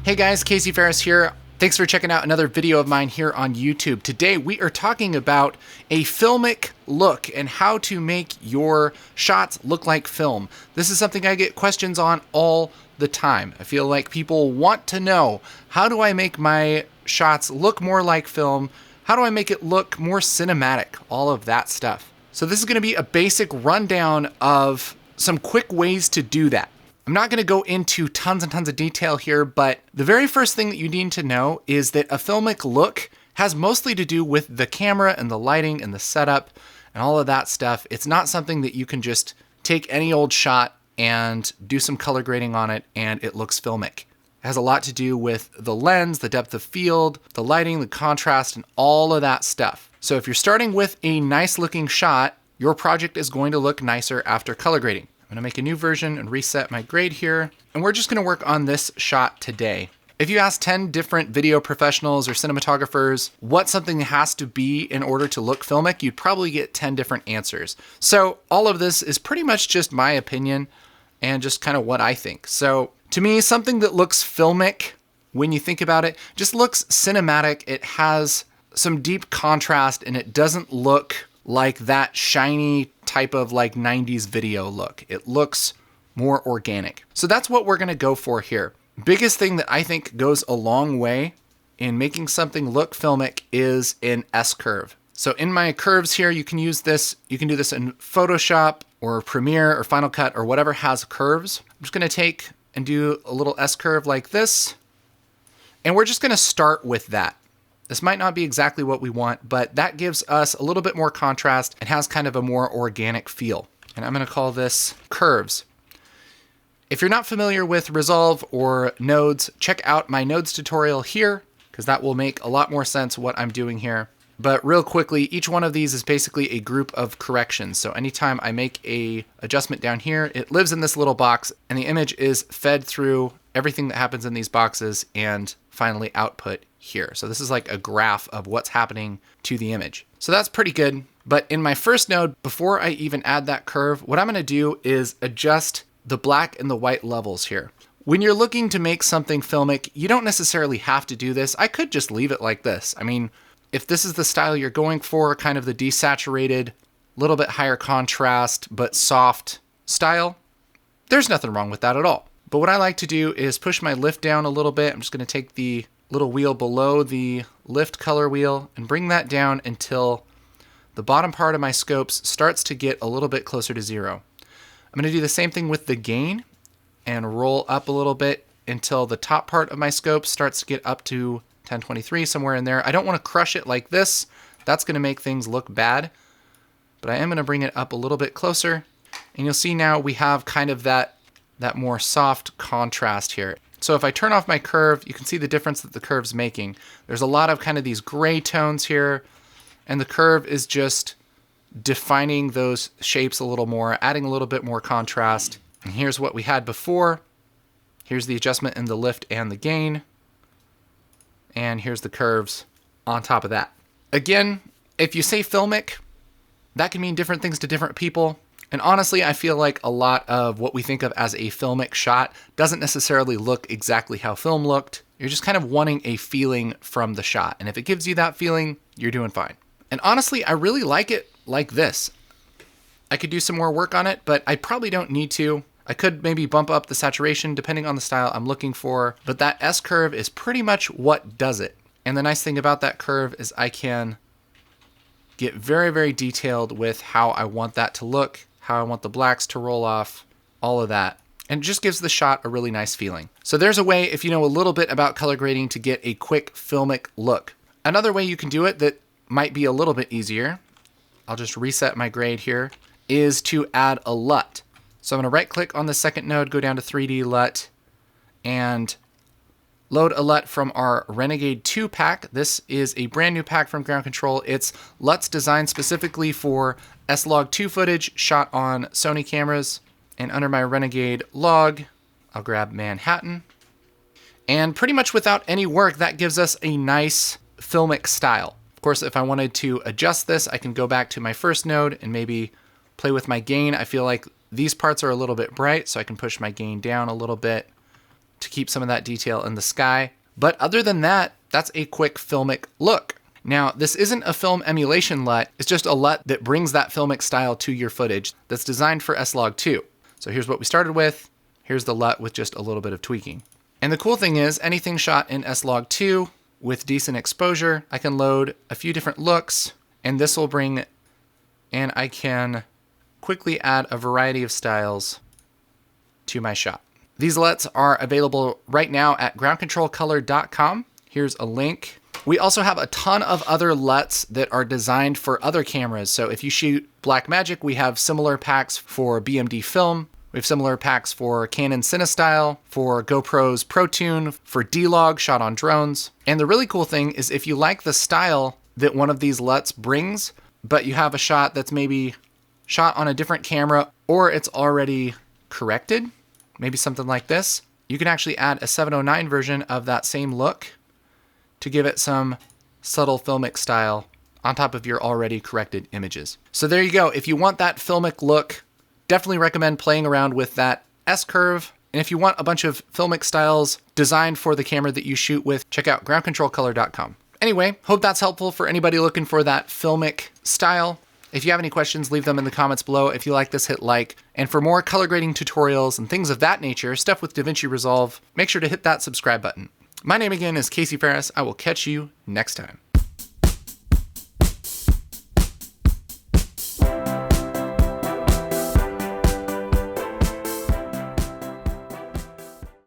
Hey guys, Casey Ferris here. Thanks for checking out another video of mine here on YouTube. Today we are talking about a filmic look and how to make your shots look like film. This is something I get questions on all the time. I feel like people want to know, how do I make my shots look more like film? How do I make it look more cinematic? All of that stuff. So this is going to be a basic rundown of some quick ways to do that. I'm not going to go into tons and tons of detail here, but the very first thing that you need to know is that a filmic look has mostly to do with the camera and the lighting and the setup and all of that stuff. It's not something that you can just take any old shot and do some color grading on it and it looks filmic. It has a lot to do with the lens, the depth of field, the lighting, the contrast, and all of that stuff. So if you're starting with a nice looking shot, your project is going to look nicer after color grading. I'm gonna make a new version and reset my grade here. And we're just gonna work on this shot today. If you ask 10 different video professionals or cinematographers what something has to be in order to look filmic, you'd probably get 10 different answers. So all of this is pretty much just my opinion and just kind of what I think. So to me, something that looks filmic, when you think about it, just looks cinematic. It has some deep contrast and it doesn't look like that shiny type of like 90s video look. It looks more organic. So that's what we're gonna go for here. Biggest thing that I think goes a long way in making something look filmic is an S-curve. So in my curves here, you can use this, you can do this in Photoshop or Premiere or Final Cut or whatever has curves. I'm just gonna take and do a little S-curve like this. And we're just gonna start with that. This might not be exactly what we want, but that gives us a little bit more contrast and has kind of a more organic feel. And I'm gonna call this curves. If you're not familiar with Resolve or nodes, check out my nodes tutorial here, because that will make a lot more sense what I'm doing here. But real quickly, each one of these is basically a group of corrections. So anytime I make a adjustment down here, it lives in this little box and the image is fed through everything that happens in these boxes and finally output here. So this is like a graph of what's happening to the image. So that's pretty good. But in my first node, before I even add that curve, what I'm gonna do is adjust the black and the white levels here. When you're looking to make something filmic, you don't necessarily have to do this. I could just leave it like this. I mean, if this is the style you're going for, kind of the desaturated, little bit higher contrast, but soft style, there's nothing wrong with that at all. But what I like to do is push my lift down a little bit. I'm just gonna take the little wheel below the lift color wheel and bring that down until the bottom part of my scopes starts to get a little bit closer to 0. I'm gonna do the same thing with the gain and roll up a little bit until the top part of my scope starts to get up to 1023, somewhere in there. I don't wanna crush it like this. That's gonna make things look bad, but I am gonna bring it up a little bit closer. And you'll see now we have kind of that more soft contrast here. So if I turn off my curve, you can see the difference that the curve's making. There's a lot of kind of these gray tones here, and the curve is just defining those shapes a little more, adding a little bit more contrast. And here's what we had before. Here's the adjustment in the lift and the gain. And here's the curves on top of that. Again, if you say filmic, that can mean different things to different people. And honestly, I feel like a lot of what we think of as a filmic shot doesn't necessarily look exactly how film looked. You're just kind of wanting a feeling from the shot. And if it gives you that feeling, you're doing fine. And honestly, I really like it like this. I could do some more work on it, but I probably don't need to. I could maybe bump up the saturation depending on the style I'm looking for, but that S curve is pretty much what does it. And the nice thing about that curve is I can get very, very detailed with how I want that to look, how I want the blacks to roll off, all of that. And it just gives the shot a really nice feeling. So there's a way, if you know a little bit about color grading, to get a quick filmic look. Another way you can do it that might be a little bit easier, I'll just reset my grade here, is to add a LUT. So I'm gonna right click on the second node, go down to 3D LUT, and load a LUT from our Renegade 2 pack. This is a brand new pack from Ground Control. It's LUTs designed specifically for S-Log2 footage shot on Sony cameras. And under my Renegade log, I'll grab Manhattan. And pretty much without any work, that gives us a nice filmic style. Of course, if I wanted to adjust this, I can go back to my first node and maybe play with my gain. I feel like these parts are a little bit bright, so I can push my gain down a little bit to keep some of that detail in the sky. But other than that, that's a quick Filmic look. Now, this isn't a film emulation LUT, it's just a LUT that brings that Filmic style to your footage that's designed for S-Log2. So here's what we started with. Here's the LUT with just a little bit of tweaking. And the cool thing is, anything shot in S-Log2 with decent exposure, I can load a few different looks, and this will bring, and I can quickly add a variety of styles to my shot. These LUTs are available right now at groundcontrolcolor.com. Here's a link. We also have a ton of other LUTs that are designed for other cameras. So if you shoot Blackmagic, we have similar packs for BMD film. We have similar packs for Canon CineStyle, for GoPro's ProTune, for D-Log shot on drones. And the really cool thing is if you like the style that one of these LUTs brings, but you have a shot that's maybe shot on a different camera or it's already corrected, maybe something like this, you can actually add a 709 version of that same look to give it some subtle Filmic style on top of your already corrected images. So there you go. If you want that Filmic look, definitely recommend playing around with that S-curve. And if you want a bunch of Filmic styles designed for the camera that you shoot with, check out groundcontrolcolor.com. Anyway, hope that's helpful for anybody looking for that Filmic style. If you have any questions, leave them in the comments below. If you like this, hit like. And for more color grading tutorials and things of that nature, stuff with DaVinci Resolve, make sure to hit that subscribe button. My name again is Casey Ferris. I will catch you next time.